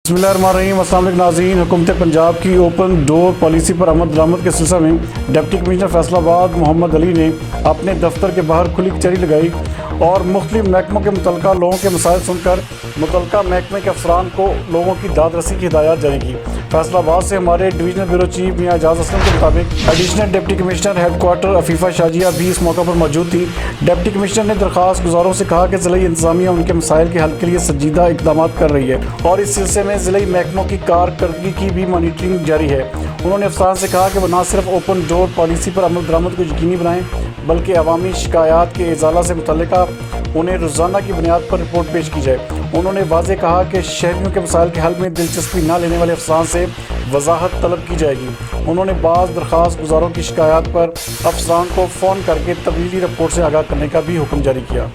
بسم اللہ الرحمن الرحیم۔ السلام علیکم ناظرین، حکومت پنجاب کی اوپن ڈور پالیسی پر عمل درآمد کے سلسلہ میں ڈپٹی کمشنر فیصل آباد محمد علی نے اپنے دفتر کے باہر کھلی کچہری لگائی اور مختلف محکموں کے متعلقہ لوگوں کے مسائل سن کر متعلقہ محکمے کے افسران کو لوگوں کی داد رسی کی ہدایات جاری کی۔ فیصل آباد سے ہمارے ڈویژنل بیورو چیف میاں اعجاز اسلم کے مطابق additional deputy commissioner headquarter Afifa Shajia بھی اس موقع پر موجود تھی۔ ڈپٹی کمشنر نے درخواست گزاروں سے کہا کہ ضلعی انتظامیہ ان کے مسائل کے حل کے لیے سنجیدہ اقدامات کر رہی ہے اور اس سلسلے میں ضلعی محکموں کی کارکردگی کی بھی مانیٹرنگ جاری ہے۔ انہوں نے افسران سے کہا کہ وہ نہ صرف اوپن ڈور پالیسی پر عمل درآمد کو یقینی بنائیں بلکہ عوامی شکایات کے ازالہ سے متعلقہ انہیں روزانہ کی بنیاد پر رپورٹ پیش کی جائے۔ انہوں نے واضح کہا کہ شہریوں کے مسائل کے حل میں دلچسپی نہ لینے والے افسران سے وضاحت طلب کی جائے گی۔ انہوں نے بعض درخواست گزاروں کی شکایات پر افسران کو فون کر کے تبدیلی رپورٹ سے آگاہ کرنے کا بھی حکم جاری کیا۔